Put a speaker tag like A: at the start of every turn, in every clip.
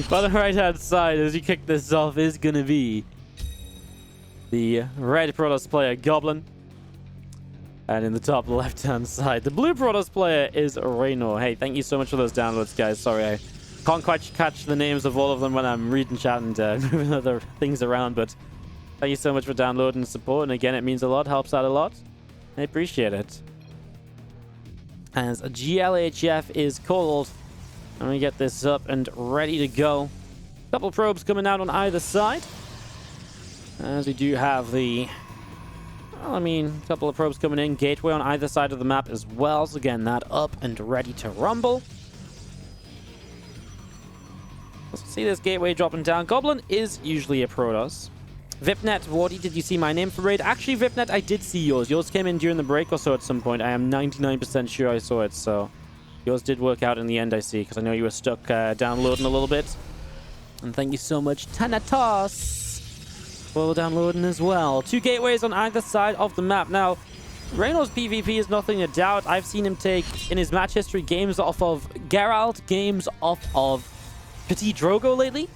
A: Bottom right-hand side, as you kick this off, is going to be the red Protoss player, Goblin. And in the top left-hand side, the blue Protoss player is Reynor. Hey, thank you so much for those downloads, guys. Sorry, I can't quite catch the names of all of them when I'm reading chat and moving other things around, but thank you so much for downloading and support. And again, it means a lot, helps out a lot. I appreciate it. As GLHF is called, and we get this up and ready to go. Couple probes coming out on either side. As we do have the... well, I mean, a couple of probes coming in. Gateway on either side of the map as well. So again, that up and ready to rumble. Let's see this gateway dropping down. Goblin is usually a Protoss. Vipnet, Wardy, did you see my name for raid? Actually, Vipnet, I did see yours. Yours came in during the break or so at some point. I am 99% sure I saw it, so... yours did work out in the end, I see, because I know you were stuck downloading a little bit. And thank you so much, Thanatos, for downloading as well. 2 gateways on either side of the map. Now, Reynor's PvP is nothing to doubt. I've seen him take, in his match history, games off of Geralt, games off of Petit Drogo lately.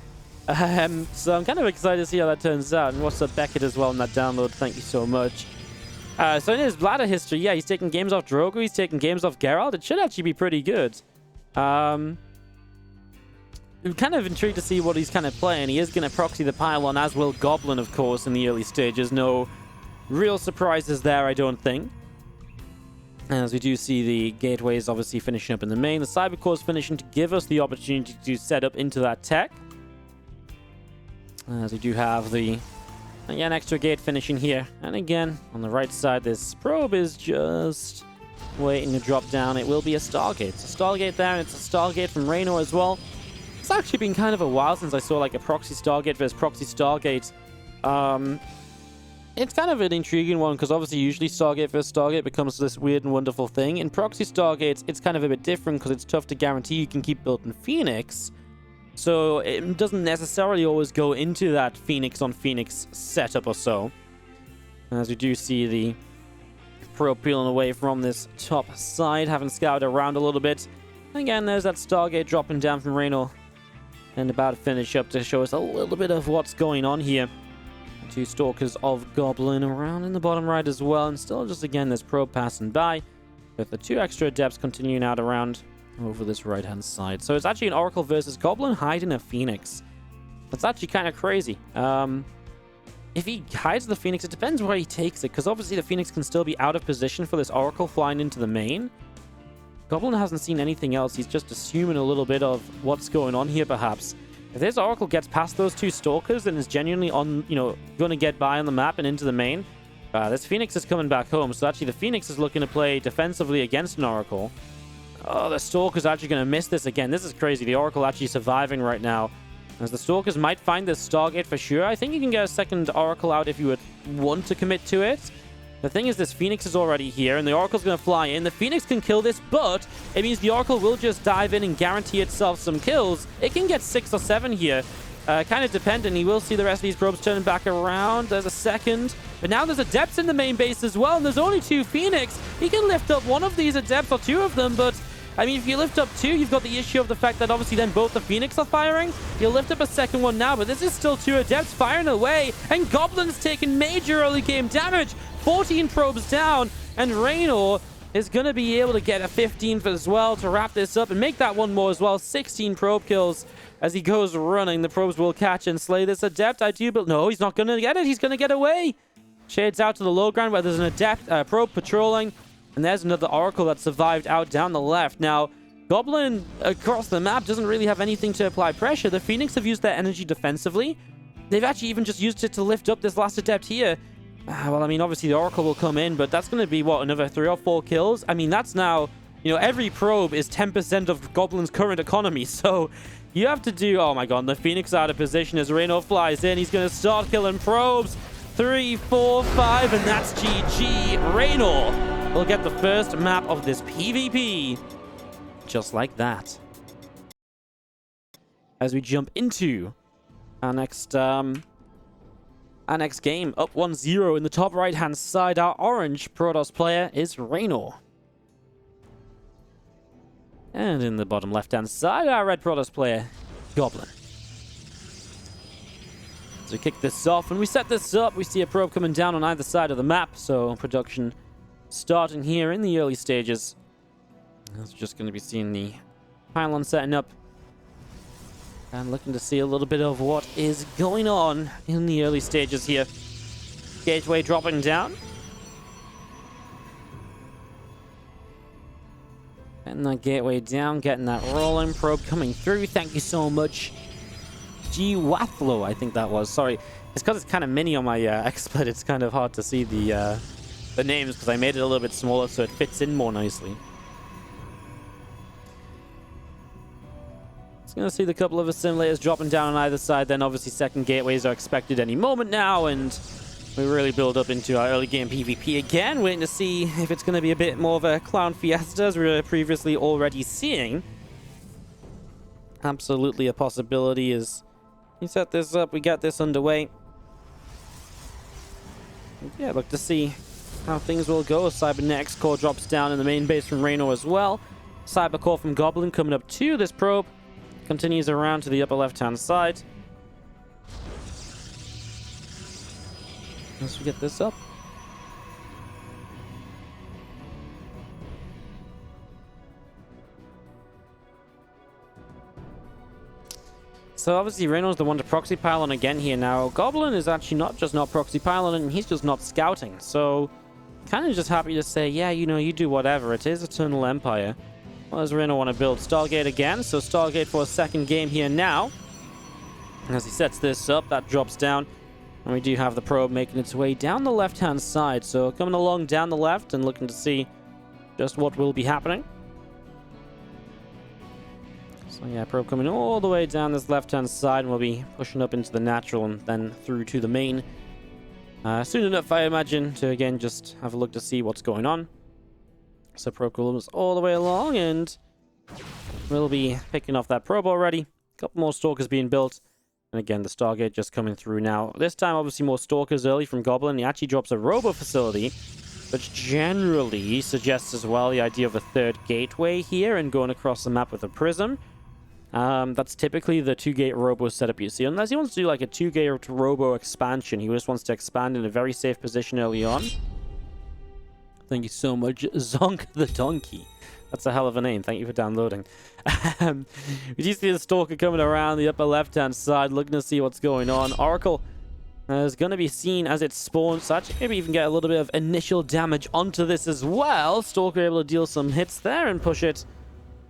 A: So I'm kind of excited to see how that turns out. And what's up, Beckett, as well, in that download. Thank you so much. So in his bladder history, yeah, he's taking games off Drogo, he's taking games off Geralt. It should actually be pretty good. I'm kind of intrigued to see what he's kind of playing. He is going to proxy the pylon, as will Goblin, of course, in the early stages. No real surprises there, I don't think. As we do see the gateways obviously finishing up in the main. The cyber core is finishing to give us the opportunity to set up into that tech. As we do have the... again, extra gate finishing here. And again, on the right side, this probe is just waiting to drop down. It will be a Stargate. It's a Stargate there, and it's a Stargate from Reynor as well. It's actually been kind of a while since I saw like a proxy Stargate versus proxy Stargate. It's kind of an intriguing one, because obviously usually Stargate versus Stargate becomes this weird and wonderful thing. In proxy Stargates, it's kind of a bit different, because it's tough to guarantee you can keep building Phoenix. So it doesn't necessarily always go into that Phoenix on Phoenix setup or so. As we do see the probe peeling away from this top side, having scouted around a little bit. Again, there's that Stargate dropping down from Reynor. And about to finish up to show us a little bit of what's going on here. 2 Stalkers of Goblin around in the bottom right as well. And still just, again, this probe passing by. With the 2 extra Adepts continuing out around over this right-hand side. So it's actually an Oracle versus Goblin hiding a Phoenix. That's actually kind of crazy. If he hides the Phoenix, it depends where he takes it, because obviously the Phoenix can still be out of position for this Oracle flying into the main. Goblin hasn't seen anything else. He's just assuming a little bit of what's going on here, perhaps. If this Oracle gets past those 2 Stalkers and is genuinely on, going to get by on the map and into the main, this Phoenix is coming back home. So actually the Phoenix is looking to play defensively against an Oracle. Oh, the Stalker's actually going to miss this again. This is crazy. The Oracle actually surviving right now. As the Stalkers might find this Stargate for sure. I think you can get a second Oracle out if you would want to commit to it. The thing is, this Phoenix is already here, and the Oracle's going to fly in. The Phoenix can kill this, but it means the Oracle will just dive in and guarantee itself some kills. It can get 6 or 7 here. Kind of dependent. He will see the rest of these probes turning back around. There's a second. But now there's Adepts in the main base as well, and there's only 2 Phoenix. He can lift up one of these Adepts or 2 of them, but... I mean, if you lift up 2, you've got the issue of the fact that obviously then both the Phoenix are firing. You'll lift up a second one now, but this is still 2 Adepts firing away, and Goblin's taking major early game damage. 14 probes down, and Reynor is going to be able to get a 15th as well to wrap this up and make that one more as well. 16 probe kills as he goes running. The probes will catch and slay this Adept, I do, but no, he's not going to get it. He's going to get away. Shades out to the low ground where there's an Adept probe patrolling. And there's another Oracle that survived out down the left. Now, Goblin across the map doesn't really have anything to apply pressure. The Phoenix have used their energy defensively. They've actually even just used it to lift up this last Adept here. Well, I mean, obviously the Oracle will come in, but that's going to be, what, another 3 or 4 kills? I mean, that's now, every probe is 10% of Goblin's current economy. So you have to do... oh my god, the Phoenix out of position as Reynor flies in. He's going to start killing probes. 3, 4, 5, and that's GG. Reynor will get the first map of this PvP. Just like that. As we jump into our next game. Up 1-0 in the top right-hand side. Our orange Protoss player is Reynor. And in the bottom left-hand side, our red Protoss player, Goblin. So we kick this off. When we set this up, we see a probe coming down on either side of the map. So production starting here in the early stages. That's just going to be seeing the pylon setting up. And looking to see a little bit of what is going on in the early stages here. Gateway dropping down. Getting that gateway down, getting that rolling. Probe coming through. Thank you so much. G. Wathlow, I think that was. Sorry. It's because it's kind of mini on my XSplit. It's kind of hard to see the names because I made it a little bit smaller so it fits in more nicely. It's going to see the couple of assimilators dropping down on either side. Then obviously second gateways are expected any moment now. And we really build up into our early game PvP again. Waiting to see if it's going to be a bit more of a clown fiesta as we were previously already seeing. Absolutely a possibility is we set this up, we get this underway. Yeah, look to see how things will go. Cybernetics core drops down in the main base from Reynor as well. Cyber core from Goblin coming up to this probe. Continues around to the upper left-hand side. Let's get this up. So obviously Reynor's the one to proxy pylon again here now. Goblin is actually not proxy pylon, and he's just not scouting. So kind of just happy to say, yeah, you know, you do whatever. It is Eternal Empire. What does Reynor want to build? Stargate again. So Stargate for a second game here now. As he sets this up, that drops down. And we do have the probe making its way down the left-hand side. So coming along down the left and looking to see just what will be happening. So yeah, probe coming all the way down this left-hand side, and we'll be pushing up into the natural and then through to the main. Soon enough, I imagine, to again just have a look to see what's going on. So probe comes all the way along, and we'll be picking off that probe already. A couple more stalkers being built. And again, the Stargate just coming through now. This time, obviously, more stalkers early from Goblin. He actually drops a robo facility, which generally suggests as well the idea of a third gateway here and going across the map with a prism. That's typically the 2-gate robo setup you see. Unless he wants to do like a 2-gate robo expansion. He just wants to expand in a very safe position early on. Thank you so much, Zonk the Donkey. That's a hell of a name. Thank you for downloading. We do see the Stalker coming around the upper left-hand side, looking to see what's going on. Oracle is going to be seen as it spawns. So actually, maybe even get a little bit of initial damage onto this as well. Stalker able to deal some hits there and push it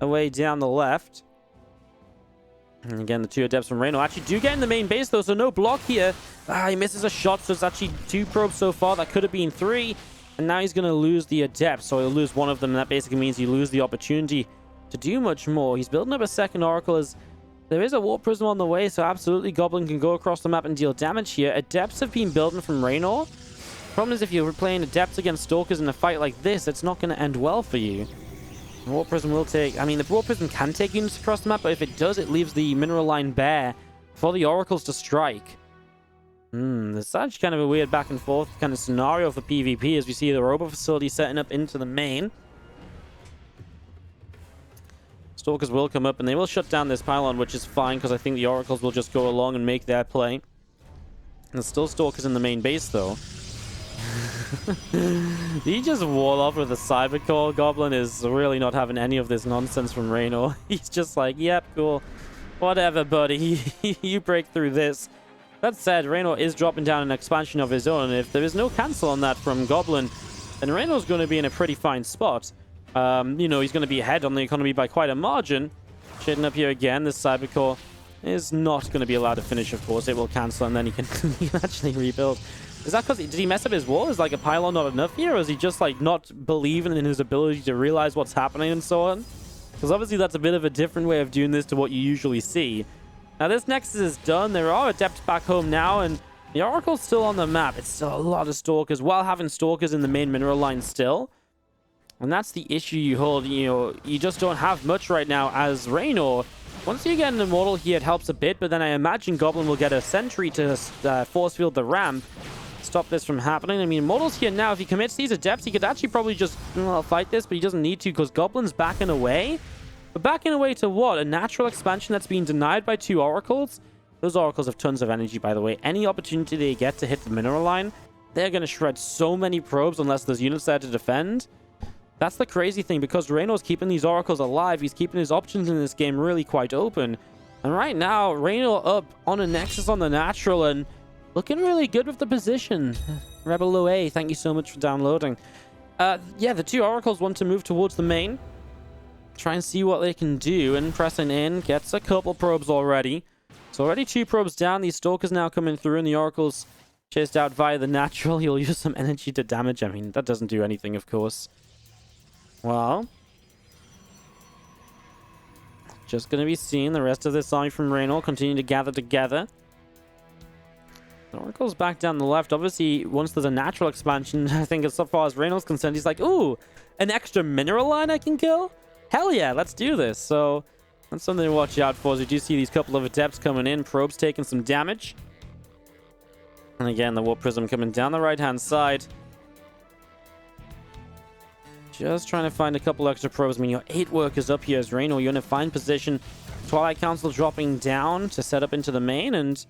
A: away down the left. And again, the two adepts from Reynor actually do get in the main base, though, so no block here. He misses a shot, so it's actually 2 probes so far. That could have been 3. And now he's going to lose the adept, so he'll lose one of them, and that basically means you lose the opportunity to do much more. He's building up a second Oracle as there is a Warp Prism on the way, so absolutely Goblin can go across the map and deal damage here. Adepts have been building from Reynor. Problem is, if you're playing Adepts against Stalkers in a fight like this, it's not going to end well for you. The Warp Prism will take... I mean, the Warp Prism can take units across the map, but if it does, it leaves the mineral line bare for the Oracles to strike. It's actually kind of a weird back and forth kind of scenario for PvP as we see the robo facility setting up into the main. Stalkers will come up and they will shut down this pylon, which is fine because I think the Oracles will just go along and make their play. And there's still Stalkers in the main base though. He just wall off with a cyber core. Goblin is really not having any of this nonsense from Reynor. He's just like, yep, cool. Whatever, buddy. You break through this. That said, Reynor is dropping down an expansion of his own, and if there is no cancel on that from Goblin, then Reynor's going to be in a pretty fine spot. You know, he's going to be ahead on the economy by quite a margin. Shading up here again, this Cybercore is not going to be allowed to finish, of course. It will cancel, and then he can actually rebuild. Is that because, did he mess up his wall? Is like a pylon not enough here, or is he just like not believing in his ability to realize what's happening and so on? Because obviously that's a bit of a different way of doing this to what you usually see. Now, this Nexus is done. There are Adepts back home now, and the Oracle's still on the map. It's still a lot of Stalkers, while having Stalkers in the main mineral line still. And that's the issue you hold. You know, you just don't have much right now as Reynor. Once you get an Immortal here, it helps a bit, but then I imagine Goblin will get a Sentry to force field the ramp. Stop this from happening. I mean, Immortal's here now. If he commits these Adepts, he could actually probably just fight this, but he doesn't need to because Goblin's backing away. But backing away to what? A natural expansion that's being denied by 2 Oracles? Those Oracles have tons of energy, by the way. Any opportunity they get to hit the mineral line, they're going to shred so many probes unless there's units there to defend. That's the crazy thing, because Reynor's keeping these Oracles alive. He's keeping his options in this game really quite open. And right now, Reynor up on a Nexus on the natural and looking really good with the position. Rebel Loe, thank you so much for downloading. Yeah, the two Oracles want to move towards the main. Try and see what they can do. And pressing in, gets a couple probes already. So already 2 probes down. These Stalkers now coming through, and the Oracles chased out via the natural. He'll use some energy to damage. I mean, that doesn't do anything, of course. Well, just going to be seeing the rest of this army from Reynor continue to gather together. The Oracle's back down the left. Obviously, once there's a natural expansion, I think as far as Reynor's concerned, he's like, ooh, an extra mineral line I can kill? Hell yeah, let's do this. So that's something to watch out for, as we do see these couple of adepts coming in. Probes taking some damage. And again, the Warp Prism coming down the right-hand side. Just trying to find a couple extra probes. I mean, your 8 workers up here as Reynor. You're in a fine position. Twilight Council dropping down to set up into the main. And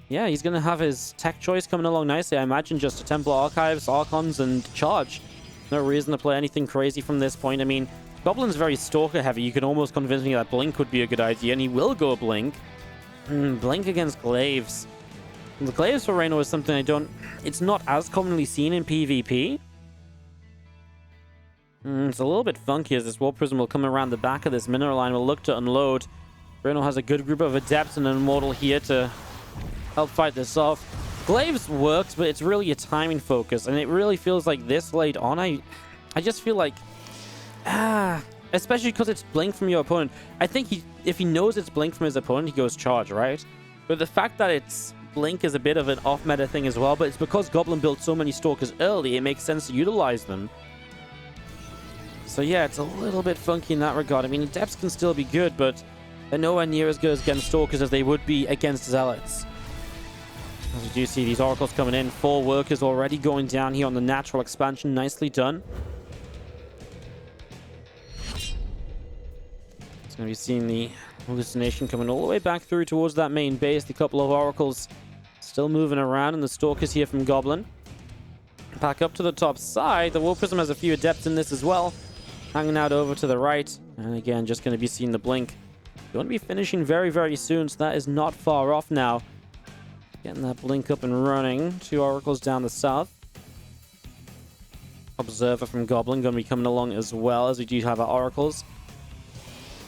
A: yeah, he's going to have his tech choice coming along nicely. I imagine just a Templar Archives, Archons, and Charge. No reason to play anything crazy from this point. I mean, Goblin's very Stalker heavy. You can almost convince me that Blink would be a good idea. And he will go Blink. Blink against Glaives. The Glaives for Reynor is something I don't... It's not as commonly seen in PvP. It's a little bit funky as this Warp Prism will come around the back of this mineral line. Will look to unload. Reynor has a good group of Adepts and an Immortal here to help fight this off. Glaives works, but it's really a timing focus. And it really feels like this late on, I just feel like... especially because it's Blink from your opponent. I think if he knows it's Blink from his opponent, he goes Charge, right? But the fact that it's Blink is a bit of an off-meta thing as well. But it's because Goblin built so many Stalkers early, it makes sense to utilize them. So yeah, it's a little bit funky in that regard. I mean, Adepts can still be good, but they're nowhere near as good against Stalkers as they would be against Zealots. As you do see these Oracles coming in. 4 workers already going down here on the natural expansion. Nicely done. It's going to be seeing the hallucination coming all the way back through towards that main base. The couple of Oracles still moving around, and the Stalkers here from Goblin. Back up to the top side. The Warp Prism has a few Adepts in this as well. Hanging out over to the right. And again, just going to be seeing the Blink. Going to be finishing very, very soon, so that is not far off now. Getting that Blink up and running. 2 Oracles down the south. Observer from Goblin going to be coming along as well, as we do have our Oracles.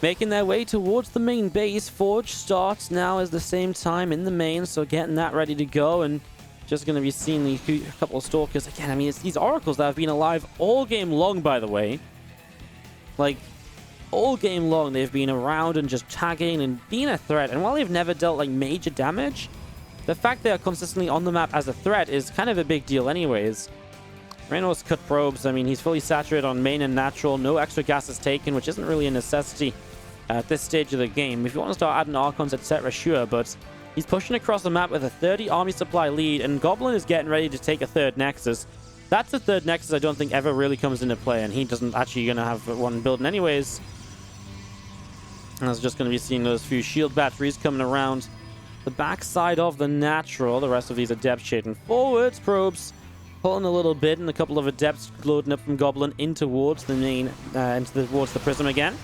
A: Making their way towards the main base. Forge starts now at the same time in the main, so getting that ready to go. And just going to be seeing a couple of Stalkers. Again, I mean, it's these Oracles that have been alive all game long, by the way. Like, all game long, they've been around and just tagging and being a threat. And while they've never dealt, like, major damage, the fact they are consistently on the map as a threat is kind of a big deal anyways. Reynor's cut probes. I mean, he's fully saturated on main and natural. No extra gas is taken, which isn't really a necessity at this stage of the game. If you want to start adding Archons, etc., sure, but he's pushing across the map with a 30 army supply lead, and Goblin is getting ready to take a 3rd Nexus. That's the 3rd Nexus I don't think ever really comes into play, and he doesn't actually going to have one building anyways. And I was just going to be seeing those few shield batteries coming around the backside of the natural. The rest of these Adepts shading forwards. Probes pulling a little bit, and a couple of Adepts loading up from Goblin in towards the main, towards the Prism again.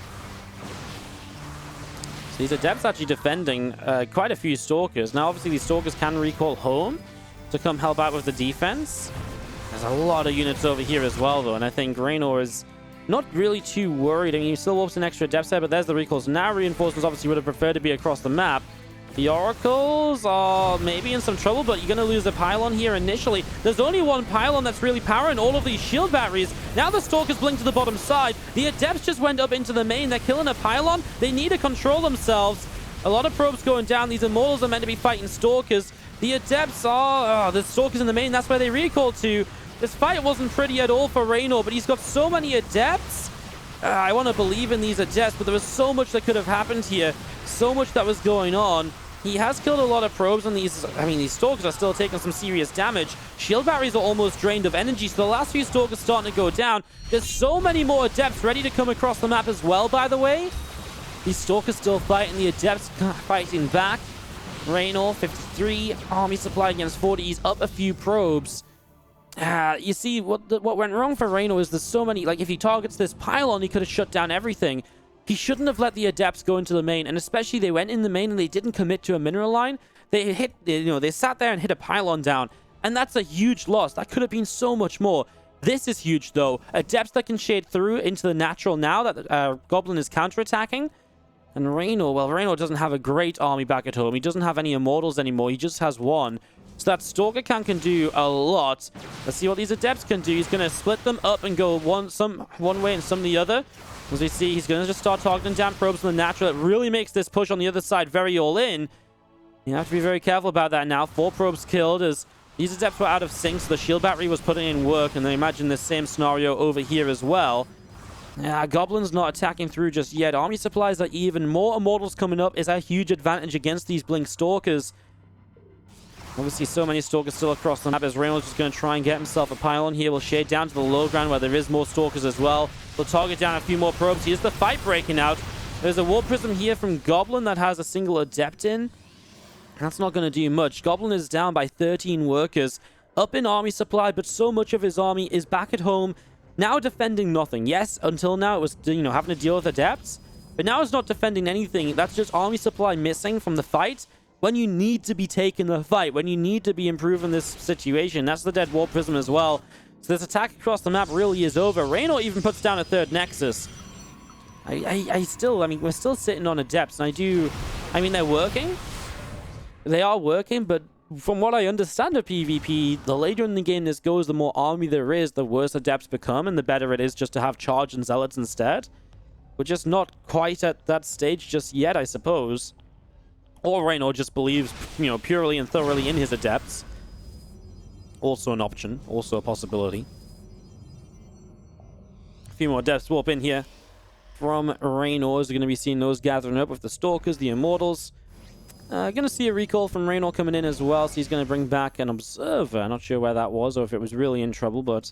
A: So these Adepts actually defending quite a few Stalkers. Now, obviously, these Stalkers can recall home to come help out with the defense. There's a lot of units over here as well, though, and I think Reynor is not really too worried. I mean, he still warps an extra Adepts there, but there's the recalls. Now, reinforcements obviously would have preferred to be across the map. The Oracles are maybe in some trouble, but you're going to lose a pylon here initially. There's only one pylon that's really powering all of these shield batteries. Now the Stalkers blink to the bottom side. The Adepts just went up into the main. They're killing a pylon. They need to control themselves. A lot of probes going down. These Immortals are meant to be fighting Stalkers. The Adepts are... the Stalkers in the main. That's where they recall to. This fight wasn't pretty at all for Reynor, but he's got so many Adepts. I want to believe in these Adepts, but there was so much that could have happened here. So much that was going on. He has killed a lot of probes, and these Stalkers are still taking some serious damage. Shield batteries are almost drained of energy, so the last few Stalkers starting to go down. There's so many more Adepts ready to come across the map as well, by the way. These Stalkers still fighting, the Adepts fighting back. Reynor, 53. Army supply against 40. He's up a few probes. You see, what went wrong for Reynor is there's so many... Like, if he targets this pylon, he could have shut down everything. He shouldn't have let the adepts go into the main, and especially they went in the main and they didn't commit to a mineral line. They hit, they sat there and hit a pylon down, and that's a huge loss. That could have been so much more. This is huge, though. Adepts that can shade through into the natural now that Goblin is counterattacking. And Reynor, well, Reynor doesn't have a great army back at home. He doesn't have any immortals anymore. He just has one. So that Stalker can do a lot. Let's see what these adepts can do. He's going to split them up and go one way and some the other. As we see, he's going to just start targeting down probes from the natural. It really makes this push on the other side very all-in. You have to be very careful about that now. 4 probes killed as these adepts were out of sync, so the shield battery was putting in work, and then imagine the same scenario over here as well. Goblin's not attacking through just yet. Army supplies are even. More immortals coming up is a huge advantage against these Blink Stalkers. Obviously, so many Stalkers still across the map as Reynolds just going to try and get himself a pylon here. We'll shade down to the low ground where there is more Stalkers as well. We'll target down a few more probes. Here's the fight breaking out. There's a War Prism here from Goblin that has a single Adept in. That's not going to do much. Goblin is down by 13 workers. Up in army supply, but so much of his army is back at home. Now defending nothing. Yes, until now it was, having to deal with Adepts. But now it's not defending anything. That's just army supply missing from the fight. When you need to be taking the fight, when you need to be improving this situation. That's the dead War Prism as well. So this attack across the map really is over. Reynor even puts down a 3rd Nexus. we're still sitting on Adepts, and they're working. They are working, but from what I understand of PvP, the later in the game this goes, the more army there is, the worse Adepts become, and the better it is just to have Charge and Zealots instead. We're just not quite at that stage just yet, I suppose. Or Reynor just believes, purely and thoroughly in his Adepts. Also an option, also a possibility. A few more Adepts warp in here from Reynor. We're going to be seeing those gathering up with the Stalkers, the Immortals. Going to see a recall from Reynor coming in as well, so he's going to bring back an Observer. Not sure where that was or if it was really in trouble, but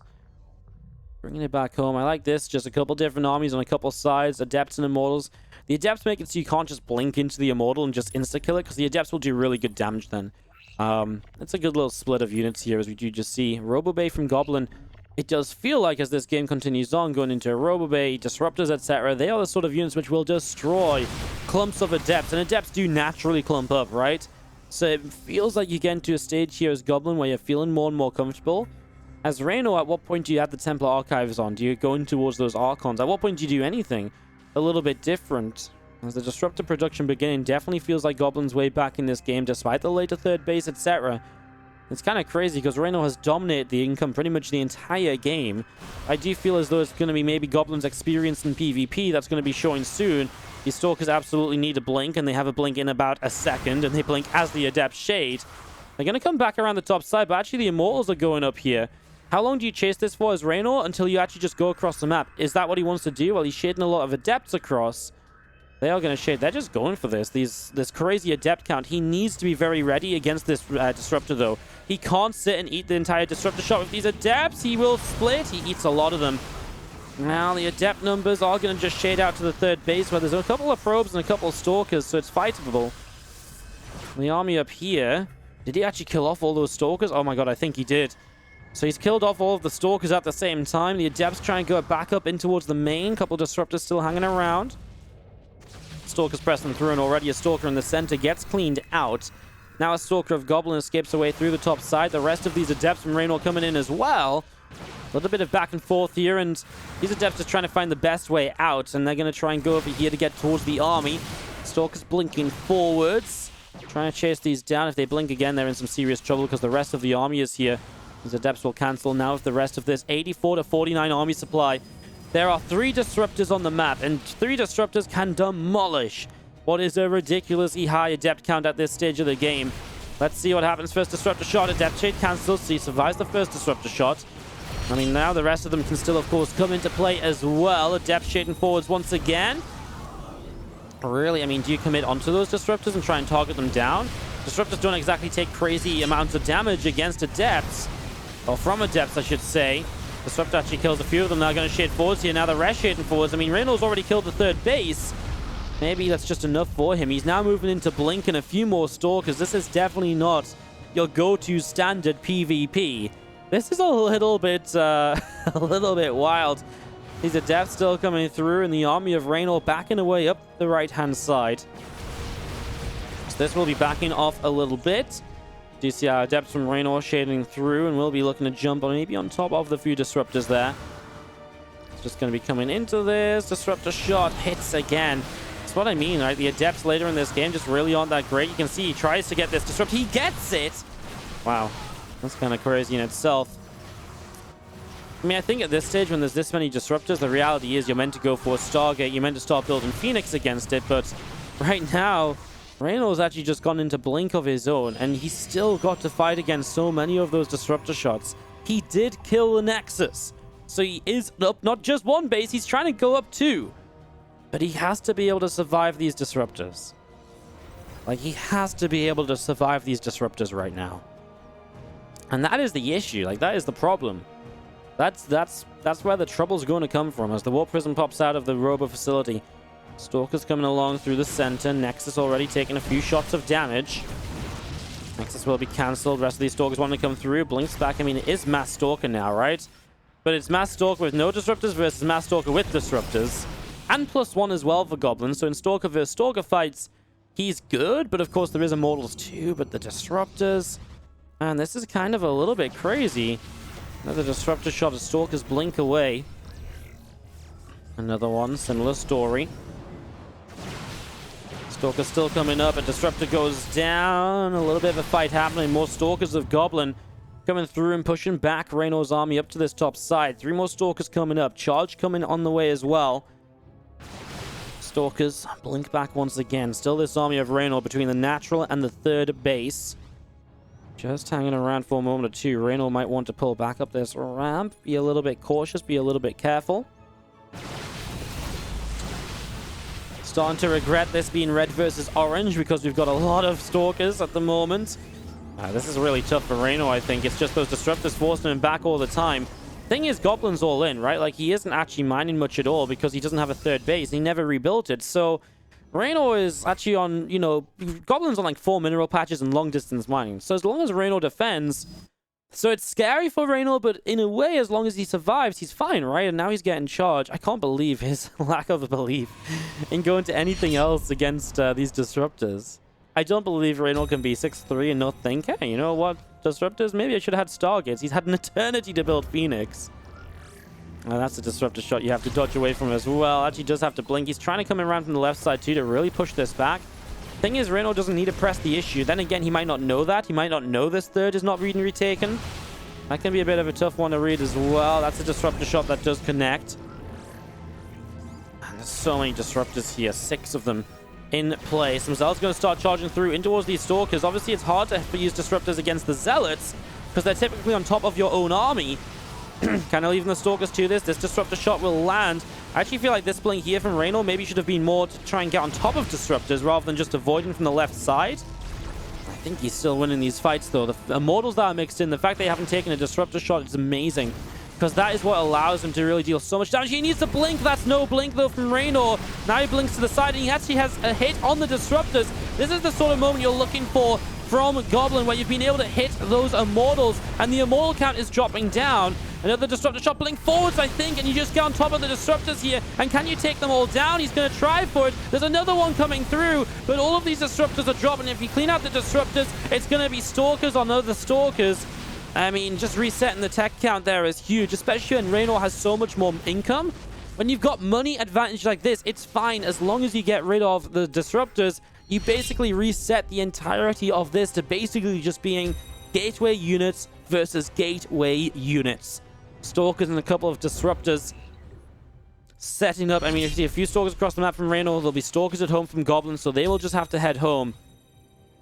A: bringing it back home. I like this. Just a couple different armies on a couple sides, Adepts and Immortals. The Adepts make it so you can't just blink into the Immortal and just insta-kill it, because the Adepts will do really good damage then. It's a good little split of units here, as we do just see. Robobay from Goblin. It does feel like, as this game continues on, going into Robobay, Disruptors, etc., they are the sort of units which will destroy clumps of Adepts, and Adepts do naturally clump up, right? So it feels like you get into a stage here as Goblin where you're feeling more and more comfortable. As Reynor, at what point do you have the Templar Archives on? Do you go in towards those Archons? At what point do you do anything a little bit different? As the Disruptor production beginning, definitely feels like Goblin's way back in this game, despite the later 3rd base, etc. It's kind of crazy because Reynor has dominated the income pretty much the entire game. I do feel as though it's going to be maybe Goblin's experience in PvP that's going to be showing soon. These Stalkers absolutely need a blink, and they have a blink in about a second, and they blink as the Adept shade. They're going to come back around the top side, but actually the Immortals are going up here. How long do you chase this for as Reynor? Until you actually just go across the map. Is that what he wants to do? Well, he's shading a lot of Adepts across. They are going to shade. They're just going for this. This crazy Adept count. He needs to be very ready against this Disruptor, though. He can't sit and eat the entire Disruptor shot with these Adepts. He will split. He eats a lot of them. Now, the Adept numbers are going to just shade out to the 3rd base, where there's a couple of probes and a couple of Stalkers, so it's fightable. The army up here. Did he actually kill off all those Stalkers? Oh my god, I think he did. So he's killed off all of the Stalkers at the same time. The Adepts try and go back up in towards the main. Couple of Disruptors still hanging around. Stalkers pressing through, and already a Stalker in the center gets cleaned out. Now a Stalker of Goblin escapes away through the top side. The rest of these Adepts from Reynor coming in as well. A little bit of back and forth here, and these Adepts are trying to find the best way out, and they're going to try and go over here to get towards the army. Stalkers blinking forwards, trying to chase these down. If they blink again, they're in some serious trouble because the rest of the army is here. These Adepts will cancel now with the rest of this 84 to 49 army supply. There are 3 Disruptors on the map, and 3 Disruptors can demolish what is a ridiculously high Adept count at this stage of the game. Let's see what happens. First Disruptor shot, Adept shade cancels, so he survives the first Disruptor shot. Now the rest of them can still, of course, come into play as well. Adept shading forwards once again. Really, do you commit onto those Disruptors and try and target them down? Disruptors don't exactly take crazy amounts of damage against Adepts. Or from Adepts, I should say. Disruptor actually kills a few of them. They're going to shade forwards here. Now the rest shading forwards. Reynor's already killed the 3rd base. Maybe that's just enough for him. He's now moving into Blink and a few more Stalkers. This is definitely not your go-to standard PvP. This is a little bit wild. These Adepts still coming through, and the army of Reynor backing away up the right-hand side. So this will be backing off a little bit. Do you see our Adepts from Reynor shading through, and we'll be looking to jump on maybe on top of the few Disruptors there. It's just going to be coming into this. Disruptor shot hits again. That's what I mean, right? The Adepts later in this game just really aren't that great. You can see he tries to get this Disrupt. He gets it! Wow. That's kind of crazy in itself. I mean, I think at this stage, when there's this many Disruptors, the reality is you're meant to go for a Stargate. You're meant to start building Phoenix against it. But right now, Reynor's actually just gone into Blink of his own, and he's still got to fight against so many of those Disruptor shots. He did kill the Nexus. So he is up not just one base, he's trying to go up two. But he has to be able to survive these Disruptors. Like, he has to be able to survive these Disruptors right now. And that is the issue. Like, that is the problem. That's where the trouble's going to come from as the Warp Prism pops out of the Robo facility. Stalker's coming along through the center. Nexus already taking a few shots of damage. Nexus will be cancelled. Rest of these Stalkers want to come through. Blinks back. I mean, it is Mass Stalker now, right? But it's Mass Stalker with no Disruptors versus Mass Stalker with Disruptors. And +1 as well for Goblins. So in Stalker versus Stalker fights, he's good. But of course, there is Immortals too. But the Disruptors... Man, this is kind of a little bit crazy. Another Disruptor shot as Stalkers blink away. Another one, similar story. Stalker still coming up, a Disruptor goes down. A little bit of a fight happening. More Stalkers of Goblin coming through and pushing back Reynor's army up to this top side. 3 more Stalkers coming up. Charge coming on the way as well. Stalkers blink back once again. Still this army of Reynor between the natural and the third base. Just hanging around for a moment or two. Reynor might want to pull back up this ramp. Be a little bit cautious. Be a little bit careful. Starting to regret this being red versus orange because we've got a lot of Stalkers at the moment. This is really tough for Reynor, I think. It's just those Disruptors forcing him back all the time. Thing is, Goblin's all in, right? Like, he isn't actually mining much at all because he doesn't have a third base. He never rebuilt it. So, Reynor is actually on, you know, Goblin's on like 4 mineral patches and long distance mining. So as long as Reynor defends, so it's scary for Reynor, but in a way, as long as he survives, he's fine, right? And now he's getting charged. I can't believe his lack of belief in going to anything else against these Disruptors. I don't believe Reynor can be 6'3" and not think, hey, you know what? Disruptors, maybe I should have had Stargates. He's had an eternity to build Phoenix. That's a Disruptor shot you have to dodge away from as well. Actually does have to blink. He's trying to come around from the left side too to really push this back. Thing is, Reynor doesn't need to press the issue. Then again, he might not know that. He might not know this third is not read and retaken. That can be a bit of a tough one to read as well. That's a Disruptor shot that does connect. And there's so many Disruptors here. 6 of them in place. Themselves going to start charging through in towards these Stalkers. Obviously, it's hard to use Disruptors against the Zealots because they're typically on top of your own army. Kind of leaving the Stalkers to this. This Disruptor shot will land. I actually feel like this blink here from Reynor maybe should have been more to try and get on top of Disruptors rather than just avoiding from the left side. I think he's still winning these fights, though. The Immortals that are mixed in, the fact they haven't taken a Disruptor shot is amazing. Because that is what allows him to really deal so much damage. He needs to blink. That's no blink, though, from Reynor. Now he blinks to the side, and he actually has a hit on the Disruptors. This is the sort of moment you're looking for from Goblin, where you've been able to hit those Immortals, and the Immortal count is dropping down. Another Disruptor shot, blink forwards, I think, and you just get on top of the Disruptors here. And can you take them all down? He's going to try for it. There's another one coming through, but all of these Disruptors are dropping. If you clean out the Disruptors, it's going to be Stalkers on other Stalkers. I mean, just resetting the tech count there is huge, especially when Reynor has so much more income. When you've got money advantage like this, it's fine. As long as you get rid of the Disruptors, you basically reset the entirety of this to basically just being gateway units versus gateway units. Stalkers and a couple of Disruptors setting up. I mean, if you see a few Stalkers across the map from Reynor, there'll be Stalkers at home from Goblins, so they will just have to head home.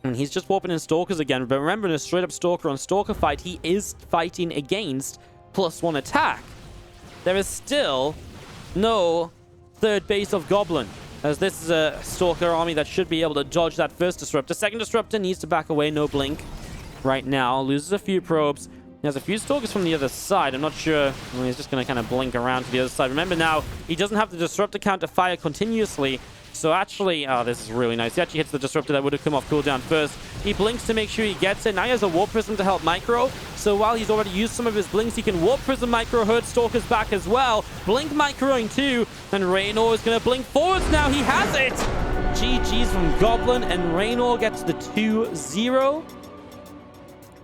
A: And he's just warping in Stalkers again. But remember, in a straight-up Stalker on Stalker fight, he is fighting against +1 attack. There is still no third base of Goblin, as this is a Stalker army that should be able to dodge that first Disruptor. Second Disruptor needs to back away, no blink right now. Loses a few probes. He has a few Stalkers from the other side. I'm not sure. Well, he's just going to kind of blink around to the other side. Remember now, he doesn't have the Disruptor count to fire continuously. So actually, oh, this is really nice. He actually hits the disruptor that would have come off cooldown first. He blinks to make sure he gets it. Now he has a warp prism to help micro. So while he's already used some of his blinks, he can warp prism micro, hurt Stalker's back as well. Blink microing too. And Reynor is going to blink forwards now. He has it. GG's from Goblin, and Reynor gets the 2-0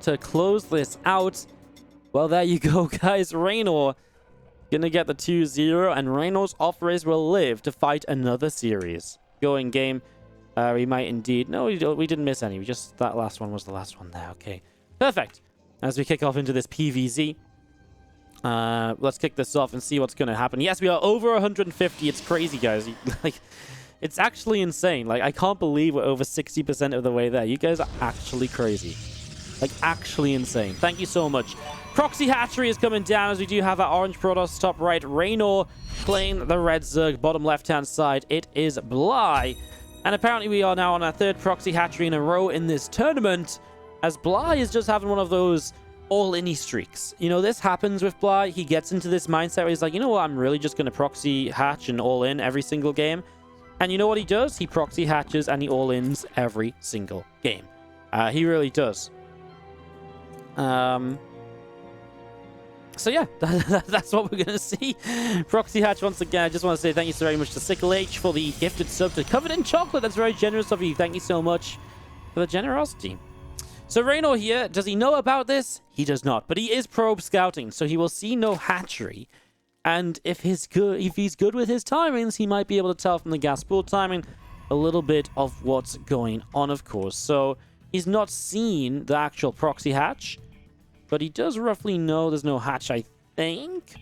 A: to close this out. Well, there you go, guys. Reynor gonna get the 2-0, and Reynor's off-race will live to fight another series. Going game. We might indeed... No, we didn't miss any. That last one was the last one there. Okay. Perfect. As we kick off into this PVZ. Let's kick this off and see what's gonna happen. Yes, we are over 150. It's crazy, guys. Like, it's actually insane. Like, I can't believe we're over 60% of the way there. You guys are actually crazy. Like, actually insane. Thank you so much. Proxy Hatchery is coming down as we do have our orange Protoss top right. Reynor playing the red Zerg bottom left-hand side. It is Bly. And apparently we are now on our third Proxy Hatchery in a row in this tournament, as Bly is just having one of those all-in-y streaks. You know, this happens with Bly. He gets into this mindset where he's like, you know what, I'm really just going to Proxy Hatch and all-in every single game. And you know what he does? He Proxy Hatches and he all-ins every single game. He really does. So yeah, that's what we're going to see. Proxy Hatch once again. I just want to say thank you so very much to Sickle H for the gifted sub to Covered in Chocolate. That's very generous of you. Thank you so much for the generosity. So Reynor here, does he know about this? He does not, but he is probe scouting, so he will see no hatchery. And if he's good with his timings, he might be able to tell from the gas pool timing a little bit of what's going on, of course. So he's not seen the actual proxy hatch, but he does roughly know there's no hatch, I think.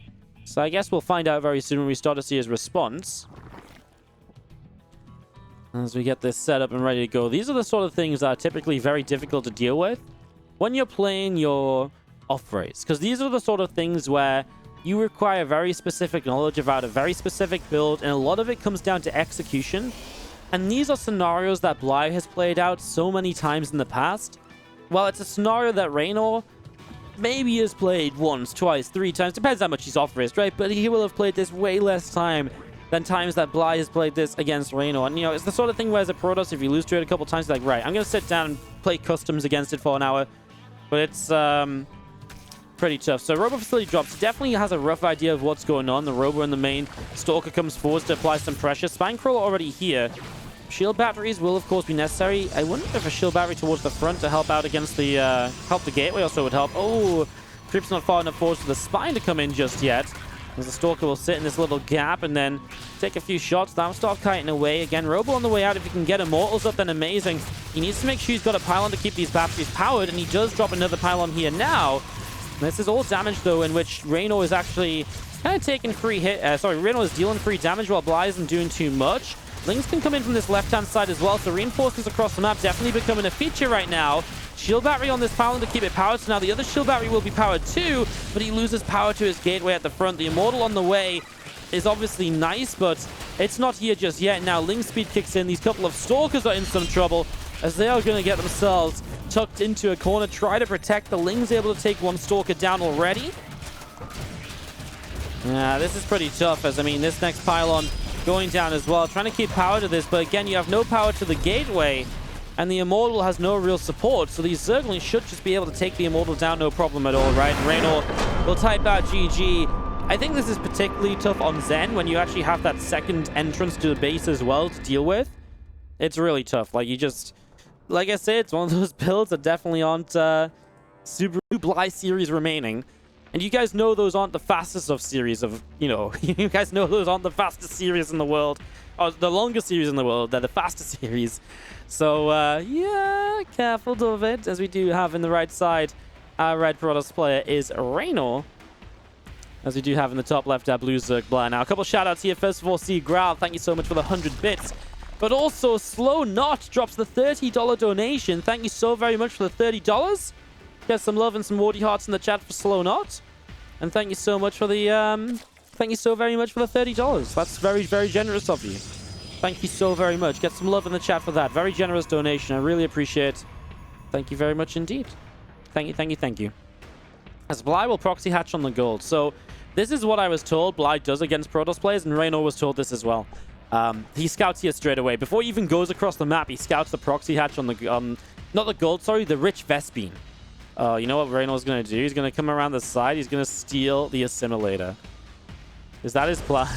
A: So I guess we'll find out very soon when we start to see his response. As we get this set up and ready to go. These are the sort of things that are typically very difficult to deal with when you're playing your off-race. Because these are the sort of things where you require very specific knowledge about a very specific build, and a lot of it comes down to execution. And these are scenarios that Bly has played out so many times in the past. Well, it's a scenario that Reynor maybe has played once, twice, 3 times. Depends how much he's off-race, right? But he will have played this way less time than times that Bly has played this against Reynor. And, you know, it's the sort of thing where as a Protoss, if you lose to it a couple times, you're like, right, I'm going to sit down and play customs against it for an hour. But it's pretty tough. So Robo Facility drops. Definitely has a rough idea of what's going on. The Robo in the main. Stalker comes forward to apply some pressure. Spinecrawler already here. Shield batteries will, of course, be necessary. I wonder if a shield battery towards the front to help out against the help the gateway also would help. Oh, Creep's not far enough forward for the Spine to come in just yet. As the Stalker will sit in this little gap and then take a few shots. That'll start kiting away. Again, Robo on the way out. If he can get Immortals up, then amazing. He needs to make sure he's got a pylon to keep these batteries powered, and he does drop another pylon here now. This is all damage, though, in which Reynor is actually kind of taking free hit. Reynor is dealing free damage while Bly isn't doing too much. Lings can come in from this left-hand side as well, so reinforcements across the map definitely becoming a feature right now. Shield battery on this pylon to keep it powered, so now the other shield battery will be powered too, but he loses power to his gateway at the front. The Immortal on the way is obviously nice, but it's not here just yet. Now Ling speed kicks in. These couple of Stalkers are in some trouble, as they are going to get themselves tucked into a corner. Try to protect. The Ling's able to take one Stalker down already. Yeah, this is pretty tough, as I mean, this next pylon going down as well. Trying to keep power to this, but again, you have no power to the gateway, and the Immortal has no real support, so these Zerglings should just be able to take the Immortal down no problem at all, right? And Reynor will type out GG. I think this is particularly tough on Zen when you actually have that second entrance to the base as well to deal with. It's really tough. Like, you just... Like I said, it's one of those builds that definitely aren't super Bly series remaining. And you guys know those aren't the fastest of series of, you know, you guys know those aren't the fastest series in the world. Or the longest series in the world. They're the fastest series. So, yeah, careful of it. As we do have in the right side, our red Protoss player is Reynor. As we do have in the top left, our blue Zerg Bly. Now, a couple shout outs here. First of all, C. Growl, thank you so much for the 100 bits. But also, Slow Knot drops the $30 donation. Thank you so very much for the $30. Get some love and some wardy hearts in the chat for Slow Knot. And thank you so much for the, thank you so very much for the $30. That's very, very generous of you. Thank you so very much. Get some love in the chat for that. Very generous donation. I really appreciate it. Thank you very much indeed. Thank you, thank you, thank you. As Bly will proxy hatch on the gold. So, this is what I was told Bly does against Protoss players, and Reynor was told this as well. He scouts here straight away. Before he even goes across the map, he scouts the proxy hatch on the... not the gold, sorry, the rich Vespine. You know what Reynor's going to do? He's going to come around the side. He's going to steal the assimilator. Is that his plan?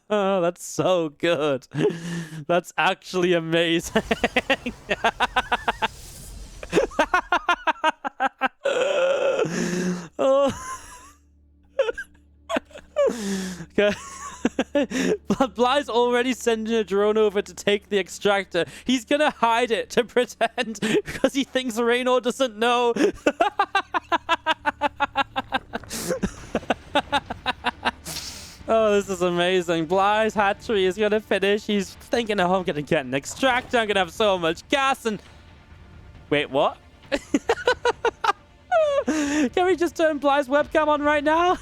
A: Oh, that's so good. That's actually amazing. Oh. Okay. Bly's already sending a drone over to take the extractor. He's gonna hide it to pretend because he thinks Reynor doesn't know. Oh, this is amazing. Bly's hatchery is gonna finish. He's thinking, oh, I'm gonna get an extractor. I'm gonna have so much gas and... Wait, what? Can we just turn Bly's webcam on right now?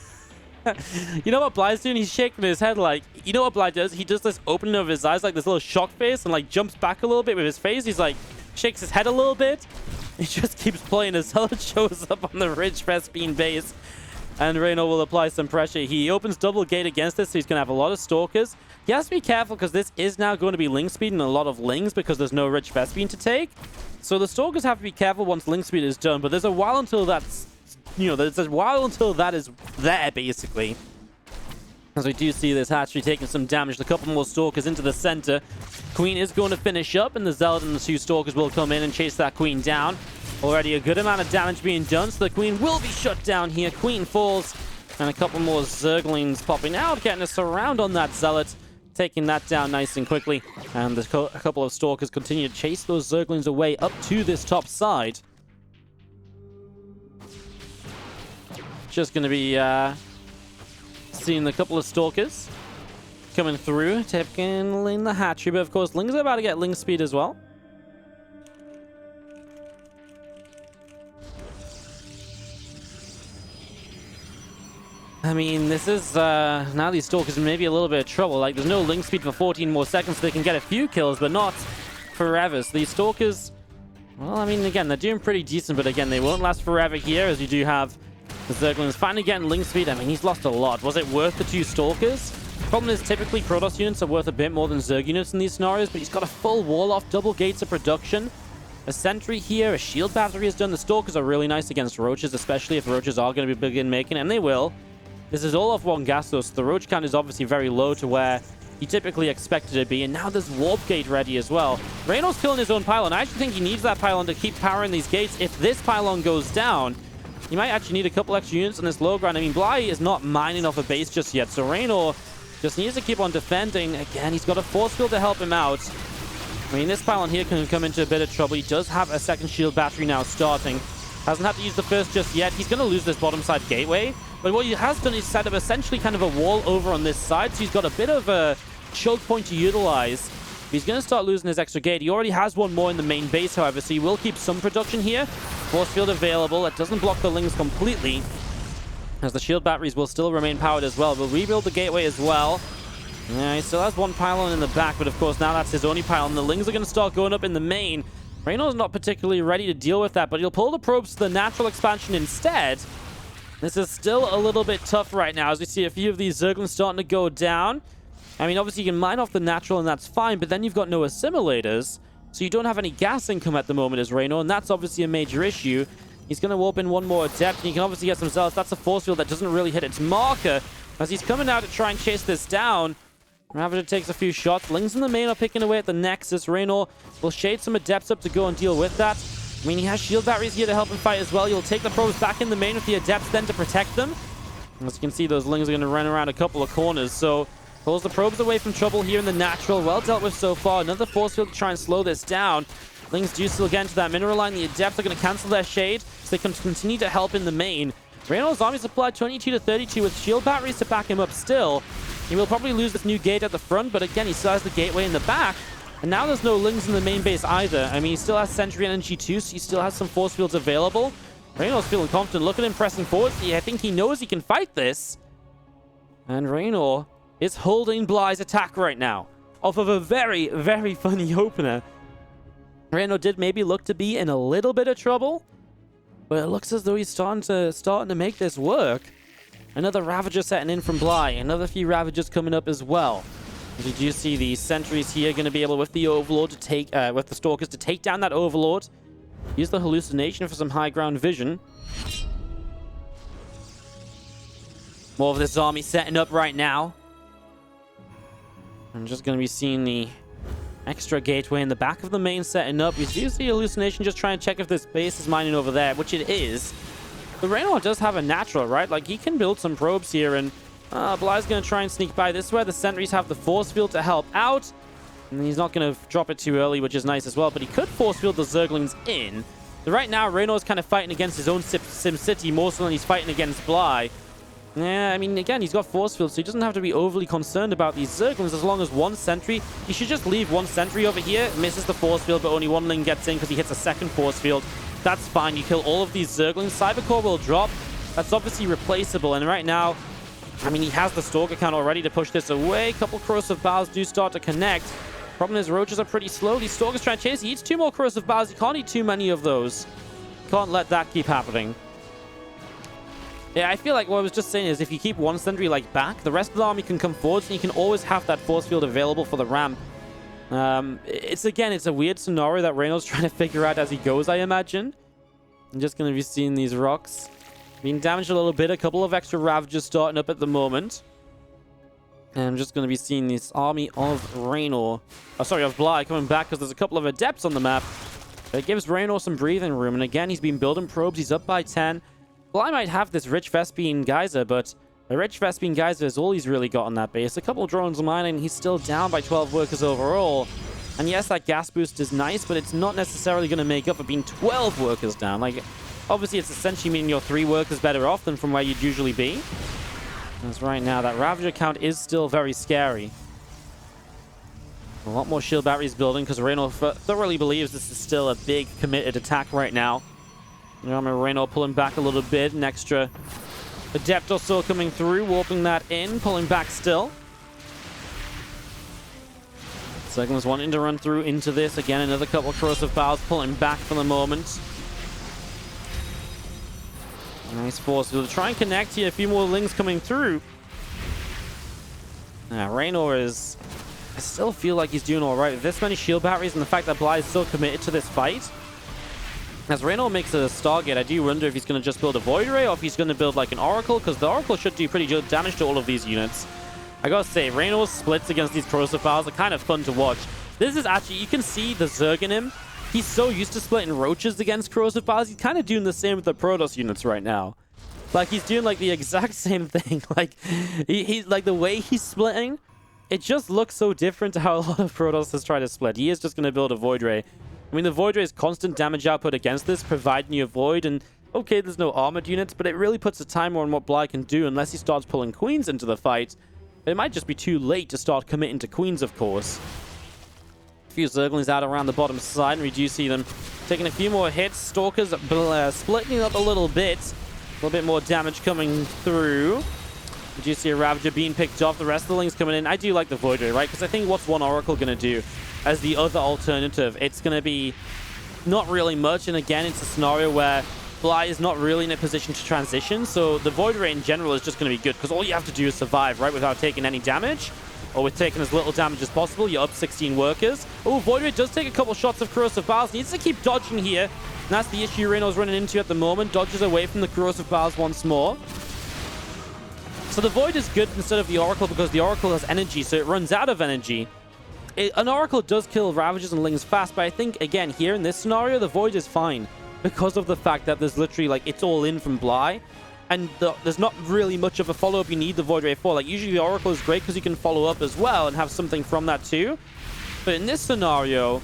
A: You know what Bly's doing? He's shaking his head like... You know what Bly does? He does this opening of his eyes, like this little shock face, and like jumps back a little bit with his face. He's like, shakes his head a little bit. He just keeps playing until it shows up on the Ridge Vespine base. And Reynor will apply some pressure. He opens double gate against this, so he's going to have a lot of stalkers. He has to be careful because this is now going to be link speed and a lot of lings because there's no Rich Vespine to take. So the stalkers have to be careful once link speed is done, but there's a while until that's... You know, there's a while until that is there, basically. As we do see this hatchery taking some damage. A couple more stalkers into the center. Queen is going to finish up, and the Zealot and the 2 stalkers will come in and chase that Queen down. Already a good amount of damage being done, so the Queen will be shut down here. Queen falls, and a couple more Zerglings popping out, getting a surround on that Zealot, taking that down nice and quickly. And a couple of stalkers continue to chase those Zerglings away up to this top side. Just going to be seeing a couple of stalkers coming through, taking the hatchery, but of course Lings are about to get Ling speed as well. I mean, this is now these stalkers may be a little bit of trouble. Like, there's no Ling speed for 14 more seconds, so they can get a few kills, but not forever. So these stalkers, well, I mean, again, they're doing pretty decent, but again, they won't last forever here, as you do have the Zerglings finally getting Ling speed. I mean, he's lost a lot. Was it worth the 2 stalkers? Problem is, typically Protoss units are worth a bit more than Zerg units in these scenarios, but he's got a full wall off, double gates of production. A sentry here, a shield battery is done. The stalkers are really nice against roaches, especially if roaches are going to be begin making, and they will. This is all off 1 gas, though, so the roach count is obviously very low to where you typically expect it to be, and now there's warp gate ready as well. Reynor's killing his own pylon. I actually think he needs that pylon to keep powering these gates. If this pylon goes down, you might actually need a couple extra units on this low ground. I mean, Bly is not mining off a base just yet, so Reynor just needs to keep on defending. Again, he's got a force field to help him out. I mean, this pylon here can come into a bit of trouble. He does have a second shield battery now starting. Hasn't had to use the first just yet. He's going to lose this bottom side gateway. But what he has done is set up essentially kind of a wall over on this side. So he's got a bit of a choke point to utilize. He's going to start losing his extra gate. He already has 1 more in the main base, however, so he will keep some production here. Force field available. It doesn't block the Lings completely, as the shield batteries will still remain powered as well. We'll rebuild the gateway as well. Yeah, he still has 1 pylon in the back, but of course now that's his only pylon. The Lings are going to start going up in the main. Reynor's not particularly ready to deal with that, but he'll pull the probes to the natural expansion instead. This is still a little bit tough right now, as we see a few of these Zerglings starting to go down. I mean, obviously you can mine off the natural, and that's fine, but then you've got no assimilators, so you don't have any gas income at the moment as Reynor, and that's obviously a major issue. He's going to warp in 1 more adept, and you can obviously get some Zealots. That's a force field that doesn't really hit its marker, as he's coming out to try and chase this down. Ravager takes a few shots. Lings in the main are picking away at the Nexus. Reynor will shade some Adepts up to go and deal with that. I mean, he has shield batteries here to help him fight as well. You'll take the probes back in the main with the Adepts then to protect them. As you can see, those Lings are going to run around a couple of corners. So, pulls the probes away from trouble here in the natural. Well dealt with so far. Another force field to try and slow this down. Lings do still get into that mineral line. The Adepts are going to cancel their shade, so they can continue to help in the main. Reynor's army supply 22 to 32 with shield batteries to back him up still. He will probably lose this new gate at the front, but again, he still has the gateway in the back. And now there's no Lings in the main base either. I mean, he still has Sentry Energy too, so he still has some force fields available. Reynor's feeling confident. Look at him pressing forward. I think he knows he can fight this. And Reynor is holding Bly's attack right now. off of a very, very funny opener. Reynor did maybe look to be in a little bit of trouble, but it looks as though he's starting to make this work. Another Ravager setting in from Bly. Another few Ravagers coming up as well. Did you see the sentries here going to be able, with the Overlord to take, with the Stalkers to take down that Overlord? Use the hallucination for some high ground vision. More of this army setting up right now. I'm just going to be seeing the extra gateway in the back of the main setting up. We do see hallucination just trying to check if this base is mining over there, which it is. But Reynor does have a natural, right? Like, he can build some probes here, and Bly's going to try and sneak by this way. The sentries have the force field to help out. And he's not going to drop it too early, which is nice as well. But he could force field the Zerglings in. So right now, Reynor's kind of fighting against his own Sim City more so than he's fighting against Bly. Yeah, I mean, again, he's got force field, so he doesn't have to be overly concerned about these Zerglings as long as one sentry. He should just leave one sentry over here, misses the force field, but only one Ling gets in because he hits a second force field. That's fine. You kill all of these Zerglings. Cybercore will drop. That's obviously replaceable, and right now, I mean, he has the Stalker count already to push this away. A couple Corrosive Bows do start to connect. Problem is, Roaches are pretty slow. These Stalkers trying to chase. He eats 2 more Corrosive Bows. He can't eat too many of those. Can't let that keep happening. Yeah, I feel like what I was just saying is if you keep one sentry like back, the rest of the army can come forwards, and you can always have that force field available for the ramp. It's a weird scenario that Reynor's trying to figure out as he goes, I imagine. I'm just going to be seeing these rocks being damaged a little bit. A couple of extra Ravagers starting up at the moment. And I'm just going to be seeing this army of Reynor. Oh, sorry, of Bly coming back because there's a couple of Adepts on the map. But it gives Reynor some breathing room. And again, he's been building probes. He's up by 10. Bly might have this Rich Vespene Geyser, but the Rich Vespene Geyser is all he's really got on that base. A couple of drones mining, he's still down by 12 workers overall. And yes, that gas boost is nice, but it's not necessarily going to make up for being 12 workers down. Like, obviously, it's essentially meaning you're 3 workers better off than from where you'd usually be. Because right now, that Ravager count is still very scary. A lot more shield batteries building because Reynor thoroughly believes this is still a big committed attack right now. You know, Reynor pulling back a little bit. An extra Adept or so coming through, warping that in, pulling back still. Zerglings wanting to run through into this. Again, another couple of Corrosive Bows pulling back for the moment. Nice force. We'll try and connect here. A few more Lings coming through. Reynor is... I still feel like he's doing alright with this many shield batteries and the fact that Bly is still committed to this fight. As Reynor makes a Stargate, I do wonder if he's going to just build a Void Ray or if he's going to build like an Oracle, because the Oracle should do pretty good damage to all of these units. I gotta say, Reynor's splits against these Corrosive Bows are kind of fun to watch. This is actually, you can see the Zerg in him. He's so used to splitting Roaches against Corrosive Bows, he's kind of doing the same with the Protoss units right now. Like, he's doing like the exact same thing. Like, he's like the way he's splitting, it just looks so different to how a lot of Protoss has tried to split. He is just going to build a Void Ray. I mean, the Void Ray is constant damage output against this, providing you avoid, and okay, there's no armored units, but it really puts a timer on what Bly can do unless he starts pulling Queens into the fight. It might just be too late to start committing to Queens, of course. A few Zerglings out around the bottom side, and we do see them taking a few more hits. Stalkers splitting up a little bit more damage coming through. We do see a Ravager being picked off, the rest of the Lings coming in. I do like the Void Ray, right? Because I think what's one Oracle going to do as the other alternative? It's going to be not really much, and again, it's a scenario where Bly is not really in a position to transition, so the Void Ray in general is just going to be good, because all you have to do is survive, right, without taking any damage, or with taking as little damage as possible. You're up 16 workers. Oh, Void Ray does take a couple shots of Corrosive Bows. Needs to keep dodging here, and that's the issue Reynor's running into at the moment. Dodges away from the Corrosive Bows once more. So the Void is good instead of the Oracle, because the Oracle has energy, so it runs out of energy. An Oracle does kill Ravagers and Lings fast, but I think, again, here in this scenario, the Void is fine because of the fact that there's literally, like, it's all in from Bly, and there's not really much of a follow-up you need the Void Ray for. Like, usually the Oracle is great because you can follow up as well and have something from that too. But in this scenario,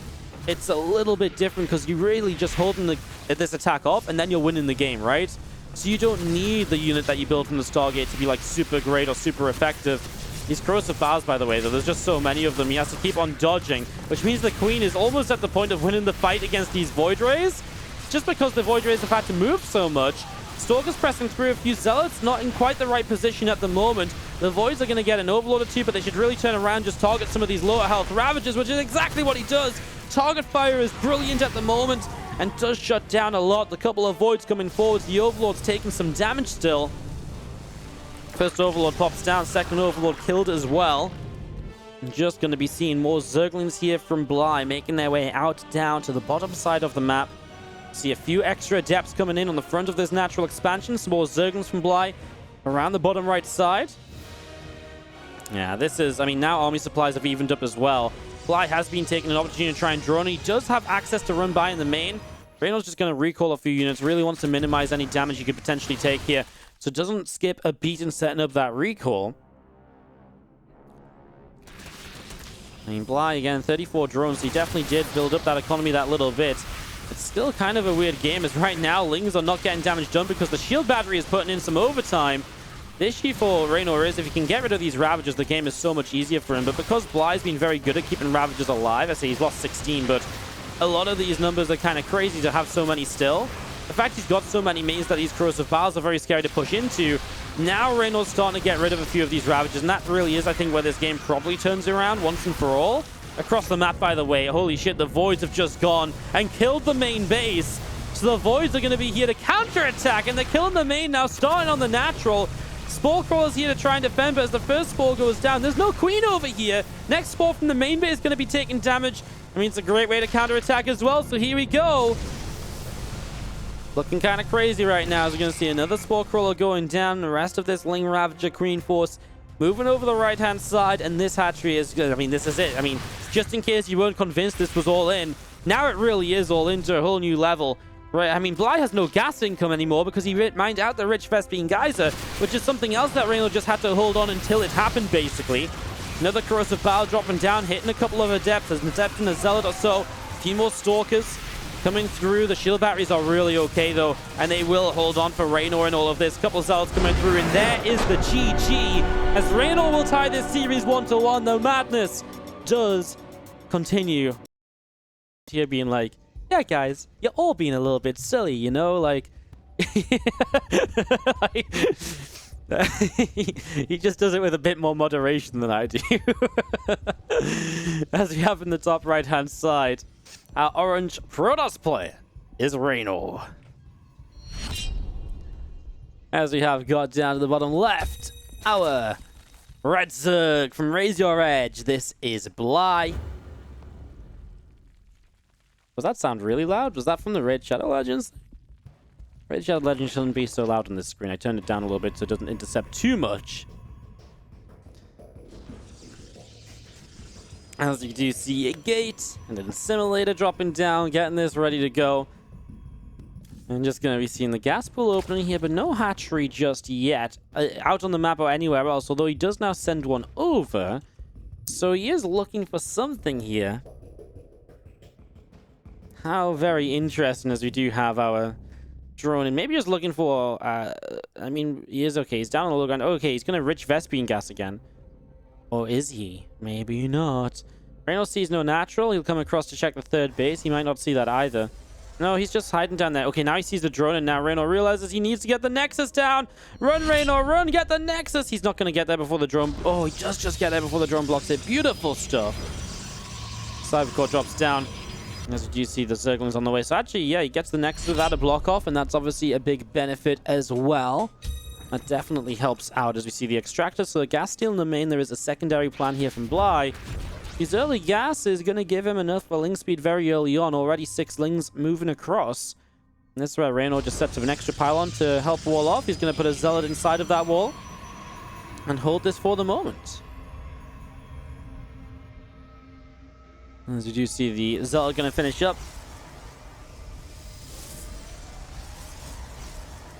A: it's a little bit different because you're really just holding this attack off, and then you're winning the game, right? So you don't need the unit that you build from the Stargate to be, like, super great or super effective. These Corrosive Bows, by the way, though, there's just so many of them. He has to keep on dodging, which means the Queen is almost at the point of winning the fight against these Void Rays, just because the Void Rays have had to move so much. Stalker's pressing through. A few Zealots not in quite the right position at the moment. The Voids are going to get an Overlord or two, but they should really turn around, just target some of these lower health Ravagers, which is exactly what he does. Target fire is brilliant at the moment and does shut down a lot. The couple of Voids coming forwards. The Overlord's taking some damage still. First Overlord pops down, second Overlord killed as well. Just going to be seeing more Zerglings here from Bly, making their way out down to the bottom side of the map. See a few extra Adepts coming in on the front of this natural expansion. Some more Zerglings from Bly around the bottom right side. Yeah, this is, I mean, now army supplies have evened up as well. Bly has been taking an opportunity to try and drone. He does have access to run by in the main. Reynor's just going to recall a few units. Really wants to minimize any damage he could potentially take here. So doesn't skip a beat in setting up that recall. I mean, Bly, again, 34 drones. He definitely did build up that economy that little bit. It's still kind of a weird game, as right now, Lings are not getting damage done because the shield battery is putting in some overtime. The issue for Reynor is if he can get rid of these Ravagers, the game is so much easier for him. But because Bly's been very good at keeping Ravagers alive, I say he's lost 16, but a lot of these numbers are kind of crazy to have so many still. The fact he's got so many means that these Corrosive Bowels are very scary to push into. Now Reynor's starting to get rid of a few of these Ravagers, and that really is, I think, where this game probably turns around once and for all. Across the map, by the way, holy shit, the Voids have just gone and killed the main base. So the Voids are going to be here to counterattack, and they're killing the main now, starting on the natural. Spore Crawler's here to try and defend, but as the first Spore goes down, there's no Queen over here. Next Spore from the main base is going to be taking damage. I mean, it's a great way to counterattack as well, so here we go. Looking kind of crazy right now, as we're going to see another Spore Crawler going down. The rest of this Ling Ravager Queen Force moving over the right-hand side, and this hatchery is good. I mean, this is it. I mean, just in case you weren't convinced this was all in, now it really is all in to a whole new level. Right, I mean, Bly has no gas income anymore because he mined out the Rich Vespene Geyser, which is something else that Reynor just had to hold on until it happened, basically. Another Corrosive Bow dropping down, hitting a couple of Adepts, an Adept and a Zealot or so. A few more Stalkers coming through. The shield batteries are really okay, though, and they will hold on for Reynor in all of this. Couple of Zealots coming through, and there is the GG, as Reynor will tie this series 1-1. The madness does continue. Here being like, yeah, guys, you're all being a little bit silly, you know, like... he just does it with a bit more moderation than I do. As we have in the top right-hand side, our orange Protoss player is Reynor. As we have got down to the bottom left, our red Zerg from Raise Your Edge. This is Bly. Does that sound really loud? Was that from the Red Shadow Legends? Red Shadow Legends shouldn't be so loud on this screen. I turned it down a little bit so it doesn't intercept too much. As you do see a gate and an assimilator dropping down, getting this ready to go. I'm just going to be seeing the gas pool opening here, but no hatchery just yet. Out on the map or anywhere else, although he does now send one over. So he is looking for something here. How very interesting, as we do have our drone, and maybe just looking for, I mean, he is okay. He's down on the low ground. Okay, he's going to Rich Vespene gas again. Or is he? Maybe not. Reynor sees no natural. He'll come across to check the third base. He might not see that either. No, he's just hiding down there. Okay, now he sees the drone, and now Reynor realizes he needs to get the Nexus down. Run, Reynor, run, get the Nexus. He's not going to get there before the drone. Oh, he does just get there before the drone blocks it. Beautiful stuff. Cybercore drops down. As you see, the Zerglings on the way. So actually, yeah, he gets the Nexus without a block off, and that's obviously a big benefit as well. That definitely helps out as we see the Extractor. So the gas steal in the main. There is a secondary plan here from Bly. His early gas is going to give him enough for Ling speed very early on. Already 6 Lings moving across. And this is where Reynor just sets up an extra pylon to help wall off. He's going to put a Zealot inside of that wall and hold this for the moment. As you do see the Zealot going to finish up.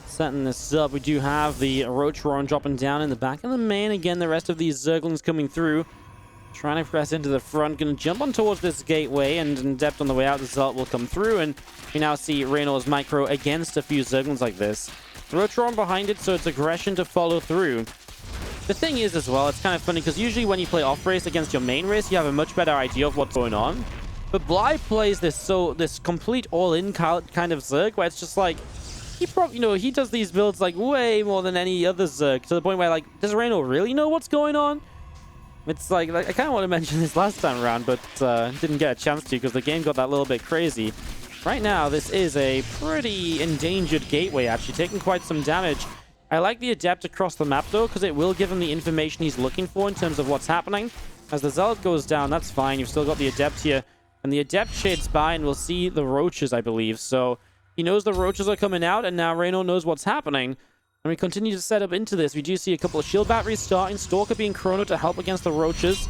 A: Setting this up, we do have the Roach Roaring dropping down in the back of the main. Again, the rest of these Zerglings coming through. Trying to press into the front. Going to jump on towards this gateway, and in depth on the way out, the Zealot will come through. And we now see Reynor's micro against a few Zerglings like this. Roach Roaring behind it, so it's aggression to follow through. The thing is as well, it's kind of funny because usually when you play off race against your main race, you have a much better idea of what's going on. But Bly plays this complete all-in kind of Zerg where it's just like, he probably, he does these builds like way more than any other Zerg, to the point where, like, does Reynor really know what's going on? It's like I kind of want to mention this last time around, but didn't get a chance to because the game got that little bit crazy. Right now, this is a pretty endangered gateway, actually, taking quite some damage. I like the Adept across the map, though, because it will give him the information he's looking for in terms of what's happening. As the Zealot goes down, that's fine. You've still got the Adept here. And the Adept shades by and we'll see the Roaches, I believe. So he knows the Roaches are coming out, and now Reynor knows what's happening. And we continue to set up into this. We do see a couple of shield batteries starting. Stalker being chrono to help against the Roaches.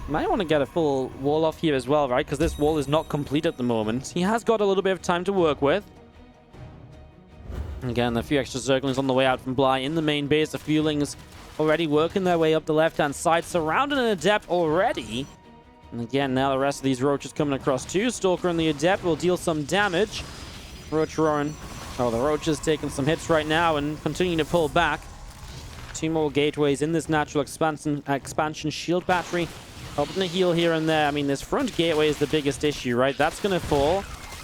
A: Might want to get a full wall off here as well, right? Because this wall is not complete at the moment. He has got a little bit of time to work with. Again, a few extra Zerglings on the way out from Bly in the main base. The Feelings already working their way up the left-hand side. Surrounding an Adept already. And again, now the rest of these Roaches coming across too. Stalker and the Adept will deal some damage. Roach roaring. Oh, the Roaches taking some hits right now and continuing to pull back. 2 more gateways in this natural expansion shield battery. Helping to heal here and there. I mean, this front gateway is the biggest issue, right? That's going to fall.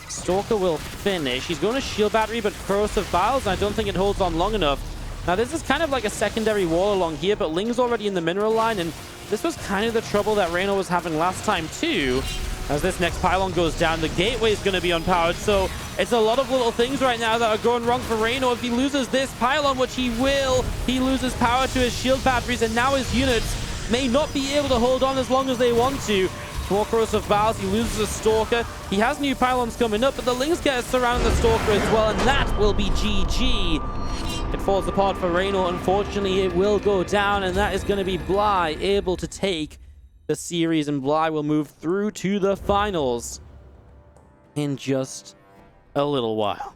A: Stalker will finish. He's going to shield battery, but Corrosive Vials, I don't think it holds on long enough. Now, this is kind of like a secondary wall along here, but Ling's already in the mineral line, and this was kind of the trouble that Reynor was having last time, too. As this next pylon goes down, the gateway is going to be unpowered, so it's a lot of little things right now that are going wrong for Reynor. If he loses this pylon, which he will, he loses power to his shield batteries, and now his units may not be able to hold on as long as they want to. More Corrosive Vials, he loses a Stalker. He has new pylons coming up, but the Lings get surrounding the Stalker as well, and that will be GG. It falls apart for Reynor. Unfortunately, it will go down, and that is going to be Bly able to take the series, and Bly will move through to the finals in just a little while.